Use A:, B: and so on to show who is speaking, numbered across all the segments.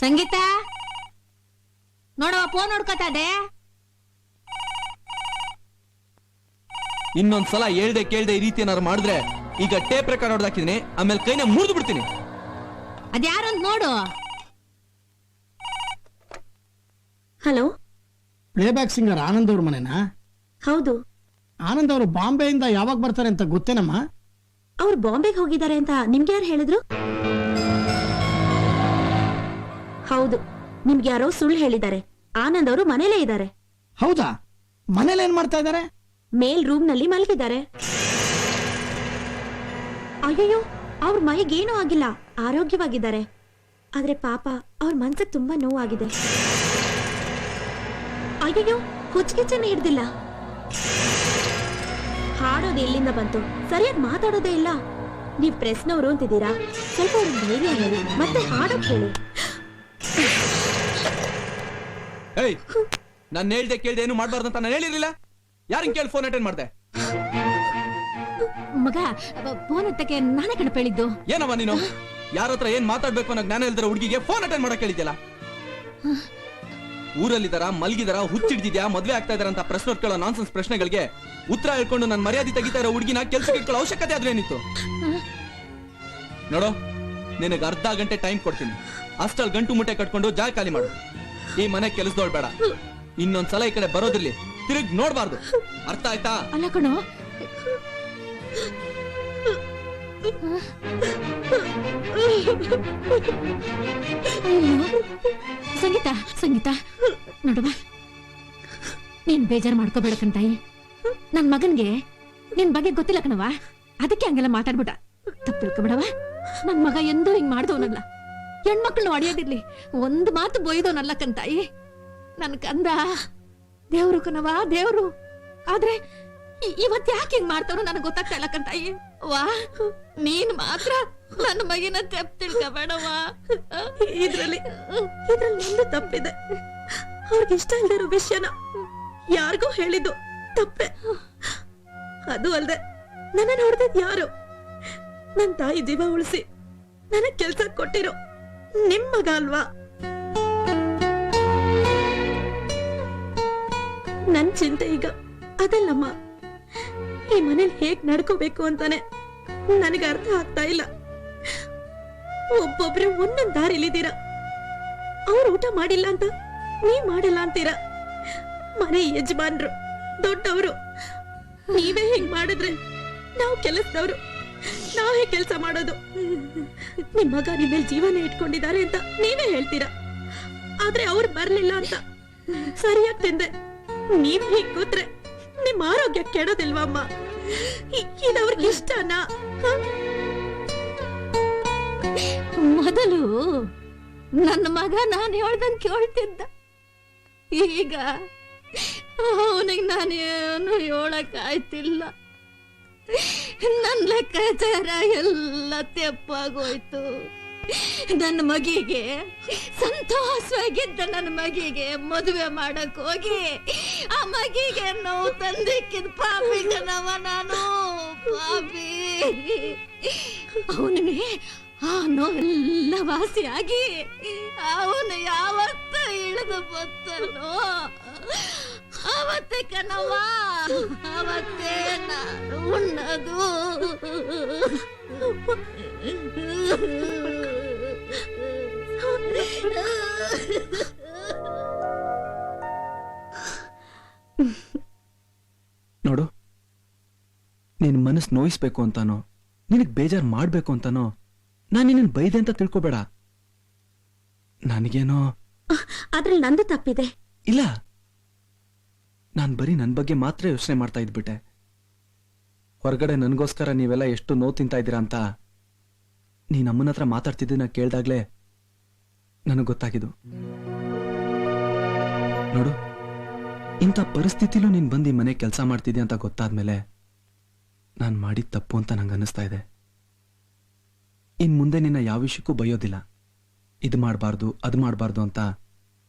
A: ಸಂಗೀತ ನೋಡವ ಫೋನ್ ನೋಡ್ಕೊತಾದೆ.
B: ಇನ್ನೊಂದ್ಸಲ ಹೇಳ್ದೆ ಕೇಳ್ದೆ ಈ ರೀತಿ ಏನಾರು ಮಾಡಿದ್ರೆ ಈಗ ಟೇಪ್ ರೆಕಾರ್ಡ್ ಹೊಡೆದಾಕಿದೀನಿ, ಆಮೇಲೆ ಕೈನ ಮುರಿದು ಬಿಡ್ತೀನಿ.
A: ಅದ್ಯಾರಂತ ನೋಡು.
C: ಹಲೋ,
D: ಪ್ಲೇಬ್ಯಾಕ್ ಸಿಂಗರ್ ಆನಂದ್ ಅವ್ರ ಮನೆನಾ?
C: ಹೌದು.
D: ಆನಂದ್ ಅವರು ಬಾಂಬೆಯಿಂದ ಯಾವಾಗ ಬರ್ತಾರೆ ಅಂತ ಗೊತ್ತೇನಮ್ಮ?
C: ಅವ್ರು ಬಾಂಬೆಗೆ ಹೋಗಿದ್ದಾರೆ ಅಂತ ನಿಮ್ಗೆ ಯಾರು ಹೇಳಿದ್ರು? ಹೌದು, ನಿಮ್ಗೆ ಯಾರೋ ಸುಳ್ಳು ಹೇಳಿದ್ದಾರೆ. ಆನಂದ್ ಅವರು ಮನೇಲೇ ಇದ್ದಾರೆ.
D: ಹೌದಾ? ಮನೇಲಿ ಏನ್ ಮಾಡ್ತಾ ಇದಾರೆ?
C: ಮೇಲ್ ರೂಮ್ ನಲ್ಲಿ ಮಲಗಿದ್ದಾರೆ. ಅಯ್ಯಯ್ಯೋ, ಅವ್ರ ಮೈಗೇನೂ ಆಗಿಲ್ಲ, ಆರೋಗ್ಯವಾಗಿದ್ದಾರೆ. ಆದ್ರೆ ಪಾಪ ಅವ್ರ ಮನ್ಸಿಗೆ ತುಂಬಾ ನೋವಾಗಿದೆ. ಅಯ್ಯಯ್ಯೋ, ಹುಚ್ಚಿಗೆಚ್ಚನ್ನ ಹಿಡ್ದಿಲ್ಲ. ಹಾಡೋದು ಎಲ್ಲಿಂದ ಬಂತು? ಸರಿಯಾಗಿ ಮಾತಾಡೋದೇ ಇಲ್ಲ. ನೀವ್ ಪ್ರೆಸ್ನವರು ಅಂತಿದ್ದೀರಾ, ಸ್ವಲ್ಪ ಅವ್ರಿಗೆ ಧೈರ್ಯ ಹೇಳಿ, ಮತ್ತೆ ಹಾಡೋಕ್ ಹೇಳಿ.
B: ಏಯ್, ನಾನು ಹೇಳ್ದೆ ಕೇಳ್ದೆ ಏನು ಮಾಡ್ಬಾರ್ದು ಅಂತ ನಾನು ಹೇಳಿರ್ಲಿಲ್ಲ. ಯಾರಿಗ್ ಕೇಳಿ ಫೋನ್ ಅಟೆಂಡ್ ಮಾಡ್ದೆ?
A: ಮಗ ಫೋನ್ ಎತ್ತಕ್ಕೆ ನಾನೇ ಕಣಪ್ಪ ಹೇಳಿದ್ದು.
B: ಏನವ ನೀನು? ಯಾರ ಹತ್ರ ಏನ್ ಮಾತಾಡ್ಬೇಕು ಅನ್ನೋ ಜ್ಞಾನ ಇಲ್ದಿರೋ ಹುಡುಗಿಗೆ ಫೋನ್ ಅಟೆಂಡ್ ಮಾಡಕ್ ಹೇಳಿದ್ಯಲ್ಲ. ಊರಲ್ಲಿದಾರ, ಮಲ್ಗಿದಾರ, ಹುಚ್ಚಿಡ್ದಿದ್ಯಾ, ಮದ್ವೆ ಆಗ್ತಾ ಇದಾರ ಅಂತ ಪ್ರಶ್ನೆ ಕೇಳೋ ನಾನ್ಸೆನ್ಸ್ ಪ್ರಶ್ನೆಗಳಿಗೆ ಉತ್ತರ ಹೇಳ್ಕೊಂಡು ನನ್ನ ಮರ್ಯಾದೆ ತೆಗಿತಾ ಇರೋ ಹುಡುಗಿನ ಕೆಲ್ಸಕ್ಕೆ ಇಟ್ಕೊಳ್ಳೋ ಅವಶ್ಯಕತೆ ಆದ್ರೆ ಏನಿತ್ತು? ನೋಡು, ನಿನಗೆ ಅರ್ಧ ಗಂಟೆ ಟೈಮ್ ಕೊಡ್ತೀನಿ. ಅಷ್ಟಲ್ಲಿ ಗಂಟು ಮುಟ್ಟೆ ಕಟ್ಕೊಂಡು ಜಾಗ ಖಾಲಿ ಮಾಡು. ಈ ಮನೆ ಕೆಲಸದೋಳ್ ಬೇಡ. ಇನ್ನೊಂದ್ಸಲ ಈ ಕಡೆ ಬರೋದಿರ್ಲಿ, ತಿರುಗಿ ನೋಡ್ಬಾರ್ದು. ಅರ್ಥ ಆಯ್ತಾ?
A: ಅಲ್ಲ ಕಣೋ, ಸಂಗೀತ ಸಂಗೀತ ನೋಡುವ, ನೀನ್ ಬೇಜಾರು ಮಾಡ್ಕೋಬೇಡ ಕಣ್ತಾಯಿ. ನನ್ ಮಗನ್ಗೆ ನಿನ್ ಬಗ್ಗೆ ಗೊತ್ತಿಲ್ಲ ಕಣವ, ಅದಕ್ಕೆ ಹಂಗೆಲ್ಲ ಮಾತಾಡ್ಬಿಟ್ಟ. ತಪ್ಪು ತಿಳ್ಕೊಬೇಡವ. ನನ್ ಮಗ ಎಂದೂ ಹಿಂಗ್ ಮಾಡ್ದವನಲ್ಲ. ಹೆಣ್ಮಕ್ಳನ್ನ ಹೊಡೆಯೋದಿರ್ಲಿ, ಒಂದು ಮಾತು ಬೊಯ್ದವನಲ್ಲ ಕಂತಾಯಿ. ನನ್ ಕಂದ ದೇವ್ರು ಕಣವ, ದೇವ್ರು. ಆದ್ರೆ ಇವತ್ ಯಾಕೆ ಹಿಂಗ್ ಮಾಡ್ತಾರೋ ನನಗೆ ಗೊತ್ತಾಗ್ತಾ ಇಲ್ಲ ಕಂತಾಯಿ. ವಾ, ನೀನ್ ಮಾತ್ರ ನನ್ನ ಮಗಿನ ತಪ್ಪು ತಿಳ್ಕೊಬೇಡವಾ.
C: ಇದ್ರಲ್ಲಿ ಒಂದು ತಪ್ಪಿದೆ. ಅವ್ರಿಗೆ ಇಷ್ಟ ಇಲ್ದಿರೋ ವಿಷಯನ ಯಾರಿಗೋ ಹೇಳಿದ್ದು ತಪ್ಪೆ. ಅದು ಅಲ್ದೆ ನನ್ನ ನೋಡ್ದದ್ ಯಾರು? ನನ್ ತಾಯಿ ಜೀವ ಉಳಿಸಿ ನನಗ್ ಕೆಲ್ಸ ಕೊಟ್ಟಿರೋ ನಿಮ್ ಮಗ ಅಲ್ವಾ? ನನ್ ಚಿಂತೆ ಈಗ ಅದಲ್ಲಮ್ಮ. ಈ ಮನೇಲಿ ಹೇಗ್ ನಡ್ಕೋಬೇಕು ಅಂತಾನೆ ನನಗೆ ಅರ್ಥ ಆಗ್ತಾ ಇಲ್ಲ. ಒಬ್ಬೊಬ್ರು ಒಂದೊಂದ್ ದಾರಿಲಿದ್ದೀರಾ. ಅವ್ರು ಊಟ ಮಾಡಿಲ್ಲ ಅಂತ ನೀವ್ ಮಾಡಿಲ್ಲ ಅಂತೀರಾ. ಮನೆ ಯಜಮಾನ್ರು ದೊಡ್ಡವರು, ನೀವೇ ಹಿಂಗ್ ಮಾಡಿದ್ರೆ ನಾವು ಕೆಲಸದವ್ರು ನಾವ್ ಹೇಗ್ ಕೆಲ್ಸ ಮಾಡೋದು? ನಿಮ್ ಮಗ ನಿಮ್ ಮೇಲೆ ಜೀವನ ಇಟ್ಕೊಂಡಿದ್ದಾರೆ ಅಂತ ನೀವೇ ಹೇಳ್ತೀರಾ. ಆದ್ರೆ ಅವ್ರು ಬರ್ಲಿಲ್ಲ ಅಂತ ಸರಿಯಾಗಿ ತಿಂದೆ ನೀವ್ ಹೀಗ್ ಕೂತ್ರೆ ನಿಮ್ ಆರೋಗ್ಯ ಕೆಡೋದಿಲ್ವಮ್ಮ? ಇದವ್ರಿಗೆ ಇಷ್ಟನಾ?
A: ಮೊದಲು ನನ್ನ ಮಗ ನಾನು ಹೇಳ್ದಂಗೆ ಕೇಳ್ತಿದ್ದ. ಈಗ ಅವನಿಗೆ ನಾನೇನು ಹೇಳಕ್ ಆಯ್ತಿಲ್ಲ. ನನ್ನ ಲೆಕ್ಕಾಚಾರ ಎಲ್ಲ ತೆಪ್ಪಾಗೋಯ್ತು. ನನ್ನ ಮಗಿಗೆ, ಸಂತೋಷವಾಗಿದ್ದ ನನ್ನ ಮಗಿಗೆ ಮದುವೆ ಮಾಡಕ್ ಹೋಗಿ ಆ ಮಗಿಗೆ ನೋವು ತಂದಿಕ್ಕಿದ್ ಪಾಪಿ ಕಣವ ನಾನು, ಪಾಪಿ. ಅವನಿಗೆ ಆ ನೋವೆಲ್ಲ ವಾಸಿಯಾಗಿ ಅವನು ಯಾವತ್ತ ಇಳಿದು ಬತ್ತನೋ ಅವತ್ತೇ ಕಣವ, ಅವತ್ತೇ ನಾನು ಉಣ್ಣದು.
B: ನೋಡು, ನಿನ್ ಮನಸ್ಸು ನೋಯಿಸ್ಬೇಕು ಅಂತಾನೋ, ನಿನಗ್ ಬೇಜಾರ್ ಮಾಡ್ಬೇಕು ಅಂತಾನೋ ನಾನು ನಿನ್ನ ಬೈದೆ ಅಂತ ತಿಳ್ಕೊಬೇಡ. ನನಗೇನೋ
C: ಅದ್ರಲ್ಲಿ ನಂದು ತಪ್ಪಿದೆ.
B: ಇಲ್ಲ, ನಾನ್ ಬರೀ ನನ್ ಬಗ್ಗೆ ಮಾತ್ರ ಯೋಚನೆ ಮಾಡ್ತಾ ಇದ್ಬಿಟ್ಟೆ. ಹೊರಗಡೆ ನನಗೋಸ್ಕರ ನೀವೆಲ್ಲ ಎಷ್ಟು ನೋವು ತಿಂತಾ ಇದ್ದೀರಾ ಅಂತ ನೀನ್ ಅಮ್ಮನ ಹತ್ರ ಮಾತಾಡ್ತಿದ್ದನ್ನ ಕೇಳ್ದಾಗ್ಲೇ ನನಗ್ ಗೊತ್ತಾಗಿದ್ದು. ನೋಡು, ಇಂಥ ಪರಿಸ್ಥಿತಿಲೂ ನೀನ್ ಬಂದು ಈ ಮನೆ ಕೆಲಸ ಮಾಡ್ತಿದ್ಯಾ ಅಂತ ಗೊತ್ತಾದ್ಮೇಲೆ ನಾನ್ ಮಾಡಿದ ತಪ್ಪು ಅಂತ ನಂಗೆ ಅನ್ನಿಸ್ತಾ ಇದೆ. ಇನ್ ಮುಂದೆ ನಿನ್ನ ಯಾವ ವಿಷಯಕ್ಕೂ ಬೈಯೋದಿಲ್ಲ. ಇದು ಮಾಡಬಾರ್ದು, ಅದು ಮಾಡಬಾರ್ದು ಅಂತ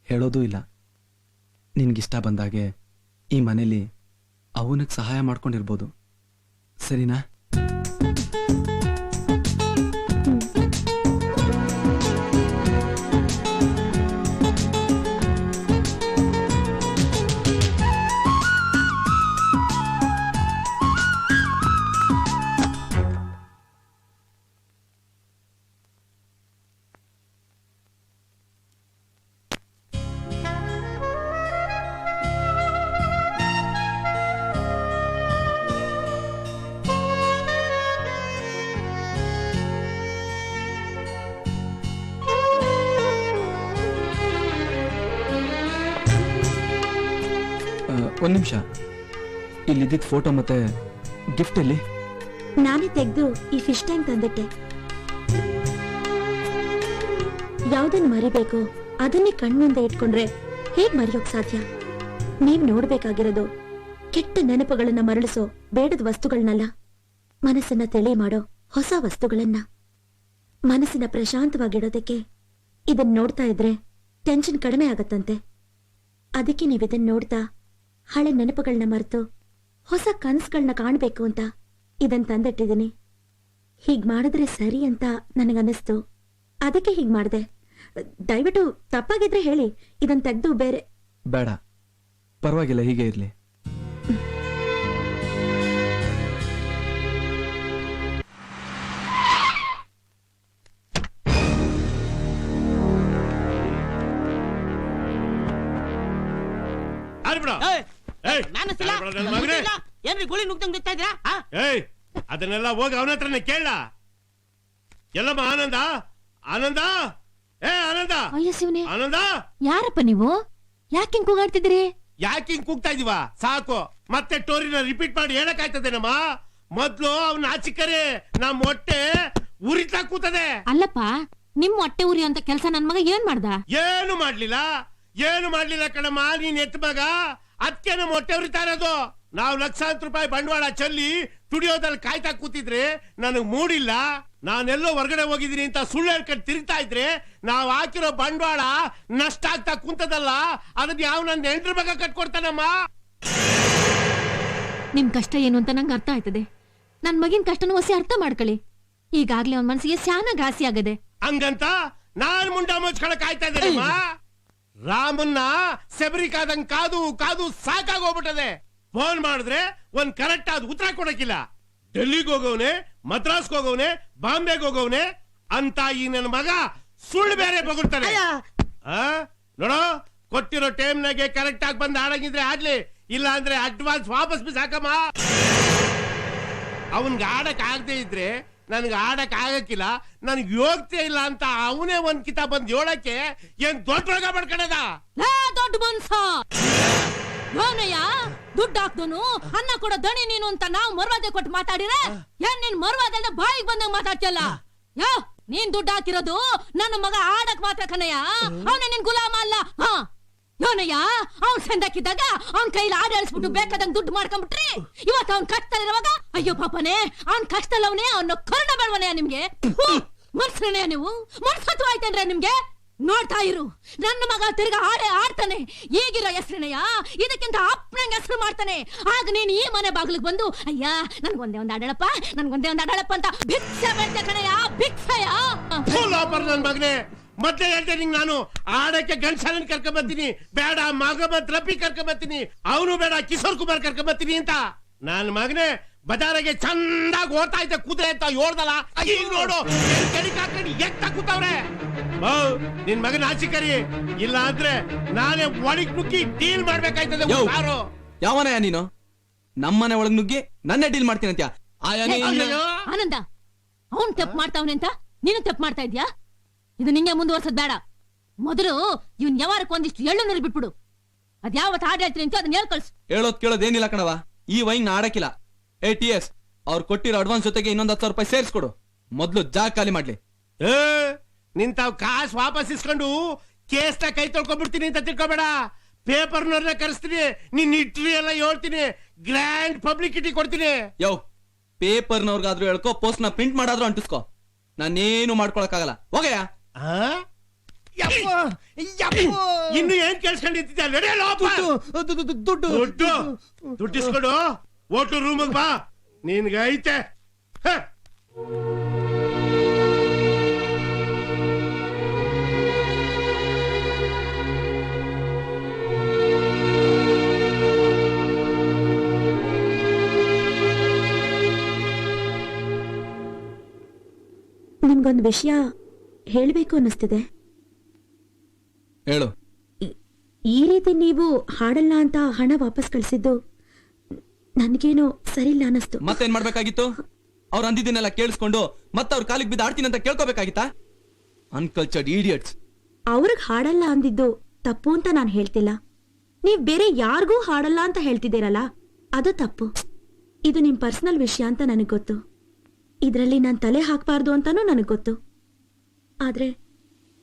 B: ಹೇಳೋದೂ ಇಲ್ಲ. ನಿನ್ಗಿಷ್ಟ ಬಂದಾಗೆ ಈ ಮನೇಲಿ ಅವನಿಗೆ ಸಹಾಯ ಮಾಡ್ಕೊಂಡಿರ್ಬೋದು, ಸರಿನಾ? ಒಂದ್ ನಿಮಿಷ, ಇಲ್ಲಿದ್ದಿದ್ ಫೋಟೋ ಮತ್ತೆ ಗಿಫ್ಟ್ ಎಲ್ಲಿ?
C: ನಾನೇ ತೆಗೆದು ಈ ಫಿಶ್ ಟ್ಯಾಂಕ್ ತಂದಿಟ್ಟೆ. ಯಾವ್ದನ್ನು ಮರಿಬೇಕು ಅದನ್ನೇ ಕಣ್ಮುಂದೆ ಇಟ್ಕೊಂಡ್ರೆ ಹೇಗ್ ಮರೆಯೋಕ್ ಸಾಧ್ಯ? ನೀವ್ ನೋಡ್ಬೇಕಾಗಿರೋದು ಕೆಟ್ಟ ನೆನಪುಗಳನ್ನ ಮರಳಿಸೋ ಬೇಡದ ವಸ್ತುಗಳನ್ನಲ್ಲ, ಮನಸ್ಸನ್ನ ತೆಳಿ ಮಾಡೋ ಹೊಸ ವಸ್ತುಗಳನ್ನ. ಮನಸ್ಸಿನ ಪ್ರಶಾಂತವಾಗಿಡೋದಕ್ಕೆ ಇದನ್ನ ನೋಡ್ತಾ ಇದ್ರೆ ಟೆನ್ಷನ್ ಕಡಿಮೆ ಆಗತ್ತಂತೆ. ಅದಕ್ಕೆ ನೀವಿದನ್ನ ನೋಡ್ತಾ ಹಳೆ ನೆನಪುಗಳನ್ನ ಮರೆತು ಹೊಸ ಕನಸುಗಳನ್ನ ಕಾಣ್ಬೇಕು ಅಂತ ಇದನ್ ತಂದಿಟ್ಟಿದ್ದೀನಿ. ಹೀಗ್ ಮಾಡಿದ್ರೆ ಸರಿ ಅಂತ ನನಗನ್ನಿಸ್ತು, ಅದಕ್ಕೆ ಹೀಗ್ ಮಾಡ್ದೆ. ದಯವಿಟ್ಟು ತಪ್ಪಾಗಿದ್ರೆ ಹೇಳಿ, ಇದನ್ ತೆಗ್ದು ಬೇರೆ.
B: ಬೇಡ, ಪರವಾಗಿಲ್ಲ, ಹೀಗೆ ಇರ್ಲಿ.
E: ಏನ್ರಿ ಗುಳಿ ನುಗ್ದಂಗ್ ಬಿತ್ತಾ ಇದ್ದೀರಾ?
F: ಏಯ್, ಅದನ್ನೆಲ್ಲ ಹೋಗಿ ಅವನ ಹತ್ರನೇ ಕೇಳ. ಎಲ್ಲಮ್ಮ ಆನಂದ, ಆನಂದ, ಏ ಆನಂದ,
A: ಅಯ್ಯ ಶಿವನೇ,
F: ಆನಂದ,
A: ಯಾರಪ್ಪ ನೀವು? ಯಾಕೆ ಹಿಂಗ್ ಕೂಗಾಡ್ತಿದ್ರಿ?
F: ಯಾಕೆ ಹಿಂಗ್ ಕೂಗ್ತಾ ಇದೀವ? ಸಾಕು, ಮತ್ತೆ ಟೋರಿನ ರಿಪೀಟ್ ಮಾಡಿ ಹೇಳಕ್ಕಾಯ್ತದೇನಮ್ಮ? ಮೊದ್ಲು ಅವನ ಆಚಿಕರೆ, ನಮ್ ಹೊಟ್ಟೆ ಉರಿತಾ ಕೂತದೆ.
A: ಅಲ್ಲಪ್ಪ, ನಿಮ್ ಹೊಟ್ಟೆ ಉರಿ ಅಂತ ಕೆಲ್ಸ ನನ್ ಮಗ ಏನ್ ಮಾಡ್ದ?
F: ಏನು ಮಾಡ್ಲಿಲ್ಲ ಕಣಮ್ಮ. ನೀನ್ ಎತ್ತ ಮಗ, ಅದಕ್ಕೆ ನಮ್ಮ ಹೊಟ್ಟೆ ಉರಿತಾ ಇರೋದು. ನಾವು ಲಕ್ಷಾಂತರ ರೂಪಾಯಿ ಬಂಡವಾಳ ಚೆಲ್ಲಿ ಸ್ಟುಡಿಯೋದಲ್ಲಿ ಕಾಯ್ತಾ ಕೂತಿದ್ರೆ ನನಗ್ ಮೂಡಿಲ್ಲ. ನಾನೆಲ್ಲೋ ಹೊರಗಡೆ ಹೋಗಿದ್ದೀನಿ ಅಂತ ಸುಳ್ಳು ಹೇಳ್ಕೊಂಡು ತಿರುಗ್ತಾ ಇದ್ರೆ ನಾವು ಹಾಕಿರೋ ಬಂಡವಾಳ ನಷ್ಟ ಆಗ್ತಾ ಕುಂತದಲ್ಲ, ಅದನ್ನ ಯಾವ ನನ್ನ ಹೆಂಡ್ರ ಮಗ ಕಟ್ಕೊಡ್ತಾನಮ್ಮ.
A: ನಿಮ್ ಕಷ್ಟ ಏನು ಅಂತ ನಂಗೆ ಅರ್ಥ ಆಯ್ತದೆ. ನನ್ ಮಗಿನ ಕಷ್ಟನೂ ಹೊಸಿ ಅರ್ಥ ಮಾಡ್ಕೊಳ್ಳಿ. ಈಗಾಗ್ಲೇ ಅವ್ನ ಮನಸ್ಸಿಗೆ ಸ್ಯಾನ ಘಾಸಿ ಆಗದೆ.
F: ಹಂಗಂತ ನಾನ್ ಮುಂಡ ಮುಚ್ಕೊಳಕ್ ಆಯ್ತಾ ಇದ್ದೇನಮ್ಮ. ರಾಮನ್ನ ಸೆಬರಿಕಾದಂಗ್ ಕಾದು ಕಾದು ಸಾಕಾಗೋಗ್ಬಿಟ್ಟದೆ. ಫೋನ್ ಮಾಡಿದ್ರೆ ಒಂದ್ ಕರೆಕ್ಟ್ ಆದ ಉತ್ತರ ಕೊಡಕ್ಕಿಲ್ಲ. ಡೆಲ್ಲಿಗೆ ಹೋಗವನೆ, ಮದ್ರಾಸ್ಗೆ ಹೋಗವನೆ, ಬಾಂಬೆಗೆ ಹೋಗವನೆ ಅಂತ ಈ ನನ್ನ ಮಗ ಸುಳ್ಳು ಬೇರೆ ಬಗುಳ್ತಾನೆ. ನೋಡೋ, ಕೊಟ್ಟಿರೋ ಟೈಮ್ನಾಗೆ ಕರೆಕ್ಟ್ ಆಗಿ ಬಂದು ಆಡಂಗಿದ್ರೆ ಆಡ್ಲಿ, ಇಲ್ಲ ಅಂದ್ರೆ ಅಡ್ವಾನ್ಸ್ ವಾಪಸ್ ಬಿಸಾಕಮ್ಮ. ಅವನ್ಗೆ ಆಡಕ್ ಆಗದೆ ಇದ್ರೆ ನನ್ಗೆ ಆಡಕ್ ಆಗಕ್ಕಿಲ್ಲ, ನನ್ಗೆ ಯೋಗ್ಯತೆ ಇಲ್ಲ ಅಂತ ಅವನೇ ಒಂದ್ ಕಿತ ಬಂದ್ ಹೇಳಕ್ಕೆ ಏನ್ ದೊಡ್ಡ ರೋಗ ಮಾಡ್ಕಣದ?
A: ದೊಡ್ಡ ಮನ್ಸ ಯೋನಯ್ಯ, ದುಡ್ಡು ಹಾಕ್ದೋನು ಅನ್ನ ಕೊಡೋ ದಣಿ ನೀನು ಅಂತ ನಾವು ಮರ್ವಾದೆ ಕೊಟ್ಟು ಮಾತಾಡಿದ್ರೆ ಏನ್ ನಿನ್ ಮರ್ವಾದೆಲ್ಲ ಬಾಯಿಗೆ ಬಂದಂಗ ಮಾತಾಡ್ತಿಯಲ್ಲ? ಯಾ, ನೀನ್ ದುಡ್ಡು ಹಾಕಿರೋದು ನನ್ನ ಮಗ ಆಡಕ್ ಮಾತ್ರ ಕಣಯ್ಯ, ಅವನ ನಿನ್ ಗುಲಾಮ ಅಲ್ಲ. ಹಾ ಯೋನಯ್ಯ, ಅವ್ನ್ ಸಂದಕ್ಕಿದ್ದಾಗ ಅವ್ನ್ ಕೈಲಿ ಆಡಾಡಿಸ್ಬಿಟ್ಟು ಬೇಕಾದಂಗ್ ದುಡ್ಡು ಮಾಡ್ಕೊಂಡ್ಬಿಟ್ರಿ. ಇವತ್ತು ಅವ್ನ್ ಕಷ್ಟದಲ್ಲಿರುವಾಗ ಅಯ್ಯೋ ಪಾಪನೇ, ಅವ್ನ್ ಕಷ್ಟದಲ್ಲವನೇ, ಅವನ್ನ ಕರುಣ ಬೇಡವನೇ ನಿಮ್ಗೆ? ಮನ್ಸ್ರನೇ ನೀವು? ಮನ್ಸತ್ವ ಆಯ್ತೇನ್ರೆ ನಿಮ್ಗೆ? ನೋಡ್ತಾ ಇರು, ನನ್ನ ಮಗ ತಿರ್ಗಾ ಆಡ್ತಾನೆ. ಈಗಿರೋ ಹೆಸ್ರನಯ್ಯ ಇದಕ್ಕಿಂತ ಅಪ್ಪನಂಗ್ ಹೆಸರು ಮಾಡ್ತಾನೆ. ಆಗ ನೀನ್ ಈ ಮನೆ ಬಾಗಿಲಿಗೆ ಬಂದು ಅಯ್ಯ ನನ್ಗೊಂದೇ ಒಂದ್ ಆಡಳಪ್ಪ, ನನ್ಗೊಂದೇ ಒಂದ್ ಆಡಳಪ್ಪ ಅಂತ ಭಿಕ್ಷೆ ಬೇಡ್ತೆ ಕಣಯ್ಯ, ಭಿಕ್ಷೆಯ.
F: ನನ್ ಮಗನೇ, ಮತ್ತೆ ಹೇಳ್ತೇನೆ ನಿಂಗ್ ನಾನು ಆಡಕ್ಕೆ ಗಂಡಸನ ಕರ್ಕೊಂಡ್ ಬರ್ತೀನಿ, ಬೇಡ ಮಗಮತ್ ರಫಿ ಕರ್ಕೊಂಡ್ ಬರ್ತೀನಿ, ಅವನು ಬೇಡ ಕಿಶೋರ್ ಕುಮಾರ್ ಕರ್ಕೊಂಡ್ ಬರ್ತೀನಿ ಅಂತ. ನನ್ ಮಗನೇ ಬಜಾರಿಗೆ ಚಂದಾಗಿ ಓಡ್ತಾ ಇದ್ದೆ ಕೂತ್ರೆ ಅಂತ ಹೇಳ್ದಲ್ಲ, ಈಗ ನೋಡು ಹಾಕೊಂಡು ಎತ್ತ ಕೂತವ್ರೆ. ನಿನ್ ಮಗನ ಆಚಿಕರಿ, ಇಲ್ಲ ಅಂದ್ರೆ ನಾನೇ ಒಳಗ್ ನುಗ್ಗಿ ಡೀಲ್ ಮಾಡ್ಬೇಕಾಯ್ತದೆ.
B: ಯಾವನಯ್ಯ ನೀನು? ನಮ್ಮನೆ ಒಳಗ್ ನುಗ್ಗಿ ನನ್ನೇ ಡೀಲ್ ಮಾಡ್ತೀನಿ ಅಂತ್ಯ?
A: ಆನಂದ, ಅವನ್ ತಪ್ಪು ಮಾಡ್ತಾವನೆ ಅಂತ ನೀನು ತಪ್ಪು ಮಾಡ್ತಾ ಇದ್ಯಾ? ಇದು ನಿಂಗೆ ಮುಂದುವರ್ಸದ್ ಬೇಡ. ಮೊದಲು ಇವ್ನ್ ಯಾವಾರಕ್ಕೆ ಒಂದಿಷ್ಟು ಎಳ್ಳು ನೀರು ಬಿಟ್ಬಿಡು. ಅದ್ ಯಾವತ್ ಹಾಡು ಹೇಳ್ತೀನಿ ಅಂತ ಅದನ್ನ ಹೇಳ್ಕಳ್ಸು.
B: ಹೇಳೋದ್ ಕೇಳೋದೇನಿಲ್ಲ ಕಣವ, ಈ ವೈನ್ ನಾ ಆಡಕ್ಕಿಲ್ಲ. ATS ಅವ್ರು ಕೊಟ್ಟಿರೋ ಅಡ್ವಾನ್ಸ್ ಜೊತೆಗೆ ಇನ್ನೊಂದ್ 10,000 ರೂಪಾಯಿ ಸೇರಿಸ್ಕೊಡು. ಮೊದ್ಲು ಜಾಗ ಖಾಲಿ ಮಾಡ್ಲಿ.
F: ನಿಂತಾವ್ ಕಾಸು ವಾಪಸ್ ಇಸ್ಕೊಂಡು ಕೇಸ್ನ ಕೈ ತೊಳ್ಕೊಂಡ್ಬಿಡ್ತೀನಿ ಅಂತ ತಿಳ್ಕೊಬೇಡ. ಪೇಪರ್ನವ್ರನ್ನ ಕರೆಸ್ತೀನಿ, ನಿನ್ ಹಿಟ್ರಿ ಎಲ್ಲ ಹೇಳ್ತೀನಿ, ಗ್ರ್ಯಾಂಡ್ ಪಬ್ಲಿಸಿಟಿ ಕೊಡ್ತೀನಿ.
B: ಯೋ, ಪೇಪರ್ನವ್ರಿಗಾದ್ರೂ ಹೇಳ್ಕೊ, ಪೋಸ್ಟ್ ನ ಪ್ರಿಂಟ್ ಮಾಡಾದ್ರೂ ಅಂಟಿಸ್ಕೊ. ನಾನೇನು ಮಾಡ್ಕೊಳಕ್ಕಾಗಲ್ಲ, ಹೋಗಯ್ಯ.
F: ಇನ್ನು ಏನ್ ಕೇಳಿಸ್ಕೊಂಡಿದ್ದ? ದುಡ್ಡಿಸ್ಕೊಡು, ಓಟು ರೂಮಿಗೆ ಬಾ, ನಿನ್ಗೆ ಐತೆ.
C: ನಿಮ್ಗೊಂದು ವಿಷಯ ಹೇಳ್ಬೇಕು ಅನ್ನಿಸ್ತಿದೆ.
B: ಹೇಳು.
C: ಈ ರೀತಿ ನೀವು ಹಾಡಲ್ಲ ಅಂತ ಹಣ ವಾಪಸ್ ಕಳ್ಸಿದ್ದು ನನ್ಗೇನೋ ಸರಿಯಿಲ್ಲ ಅನ್ನಿಸ್ತು.
B: ಮತ್ತೇನ್ ಮಾಡ್ಬೇಕಾಗಿತ್ತು? ಅವ್ರು ಅಂದಿದ್ದನ್ನೆಲ್ಲ ಕೇಳಿಸ್ಕೊಂಡು ಮತ್ತೆ ಅವ್ರ ಕಾಲಿಗೆ ಬಿದ್ದು ಆಡ್ತೀನಿ ಅಂತ ಕೇಳ್ಕೋಬೇಕಾಗಿತ್ತಾ? Uncultured idiots.
C: ಅವ್ರಿಗೆ ಹಾಡಲ್ಲ ಅಂದಿದ್ದು ತಪ್ಪು ಅಂತ ನಾನು ಹೇಳ್ತಿಲ್ಲ. ನೀವ್ ಬೇರೆ ಯಾರಿಗೂ ಹಾಡಲ್ಲ ಅಂತ ಹೇಳ್ತಿದ್ದೀರಲ್ಲ ಅದು ತಪ್ಪು. ಇದು ನಿಮ್ ಪರ್ಸನಲ್ ವಿಷಯ ಅಂತ ನನಗ್ ಗೊತ್ತು. ಇದ್ರಲ್ಲಿ ನಾನ್ ತಲೆ ಹಾಕ್ಬಾರ್ದು ಅಂತಾನೂ ನನಗ್ ಗೊತ್ತು. ಆದ್ರೆ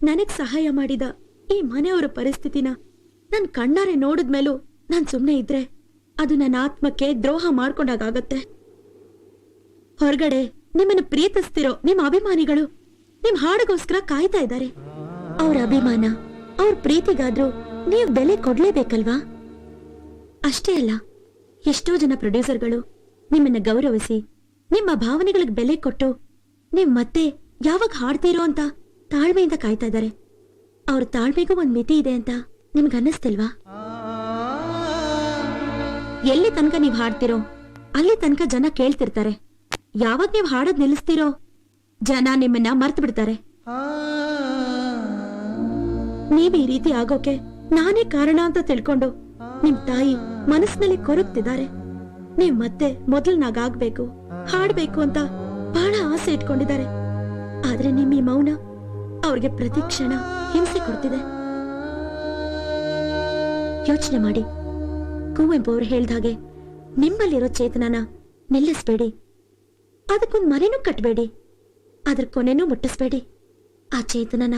C: ನನಗ್ ಸಹಾಯ ಮಾಡಿದ ಈ ಮನೆಯವರ ಪರಿಸ್ಥಿತಿನ ನನ್ ಕಣ್ಣಾರೆ ನೋಡಿದ್ಮೇಲೂ ನಾನ್ ಸುಮ್ನೆ ಇದ್ರೆ ಅದು ನನ್ನ ಆತ್ಮಕ್ಕೆ ದ್ರೋಹ ಮಾಡ್ಕೊಂಡಾಗತ್ತೆ. ಹೊರಗಡೆ ನಿಮ್ಮನ್ನ ಪ್ರೀತಿಸ್ತಿರೋ ನಿಮ್ ಅಭಿಮಾನಿಗಳು ನಿಮ್ ಹಾಡಿಗೋಸ್ಕರ ಕಾಯ್ತಾ ಇದ್ದಾರೆ. ಅವ್ರ ಅಭಿಮಾನ ಅವ್ರ ಪ್ರೀತಿಗಾದ್ರೂ ನೀವ್ ಬೆಲೆ ಕೊಡ್ಲೇಬೇಕಲ್ವಾ? ಅಷ್ಟೇ ಅಲ್ಲ, ಎಷ್ಟೋ ಜನ ಪ್ರೊಡ್ಯೂಸರ್ಗಳು ನಿಮ್ಮನ್ನ ಗೌರವಿಸಿ ನಿಮ್ಮ ಭಾವನೆಗಳಿಗೆ ಬೆಲೆ ಕೊಟ್ಟು ನೀವ್ ಮತ್ತೆ ಯಾವಾಗ ಹಾಡ್ತೀರೋ ಅಂತ ತಾಳ್ಮೆಯಿಂದ ಕಾಯ್ತಾ ಇದ್ದಾರೆ. ಅವ್ರ ತಾಳ್ಮೆಗೂ ಒಂದ್ ಮಿತಿ ಇದೆ ಅಂತ ನಿಮ್ಗೆ ಅನ್ನಿಸ್ತಿಲ್ವಾ? ಎಲ್ಲಿ ತನಕ ನೀವ್ ಹಾಡ್ತಿರೋ ಅಲ್ಲಿ ತನಕ ಜನ ಕೇಳ್ತಿರ್ತಾರೆ. ಯಾವಾಗ ನೀವ್ ಹಾಡೋದ್ ನಿಲ್ಲಿಸ್ತಿರೋ ಜನ ನಿಮ್ಮನ್ನ ಮರ್ತು ಬಿಡ್ತಾರೆ. ನೀವ್ ಈ ರೀತಿ ಆಗೋಕೆ ನಾನೇ ಕಾರಣ ಅಂತ ತಿಳ್ಕೊಂಡು ನಿಮ್ ತಾಯಿ ಮನಸ್ಸಿನಲ್ಲಿ ಕೊರಗ್ತಿದ್ದಾರೆ. ನೀವ್ ಮತ್ತೆ ಮೊದಲ್ನಾಗಾಗ್ಬೇಕು, ಹಾಡ್ಬೇಕು ಅಂತ ಬಹಳ ಆಸೆ ಇಟ್ಕೊಂಡಿದ್ದಾರೆ. ಆದ್ರೆ ನಿಮ್ ಈ ಮೌನ ಅವ್ರಿಗೆ ಪ್ರತಿ ಕ್ಷಣ ಹಿಂಸೆ ಕೊಡ್ತಿದೆ. ಯೋಚನೆ ಮಾಡಿ, ಕುವೆಂಪು ಅವ್ರು ಹೇಳ್ದಾಗೆ ನಿಮ್ಮಲ್ಲಿರೋ ಚೇತನನ ನಿಲ್ಲಿಸ್ಬೇಡಿ, ಅದಕ್ಕೊಂದ್ ಮನೆನೂ ಕಟ್ಬೇಡಿ, ಅದ್ರ ಕೊನೆನೂ ಮುಟ್ಟಿಸ್ಬೇಡಿ. ಆ ಚೇತನನ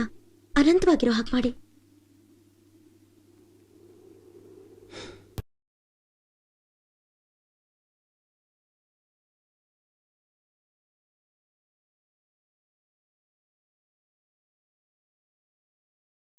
C: ಅನಂತವಾಗಿರೋ ಹಾಗೆ ಮಾಡಿ.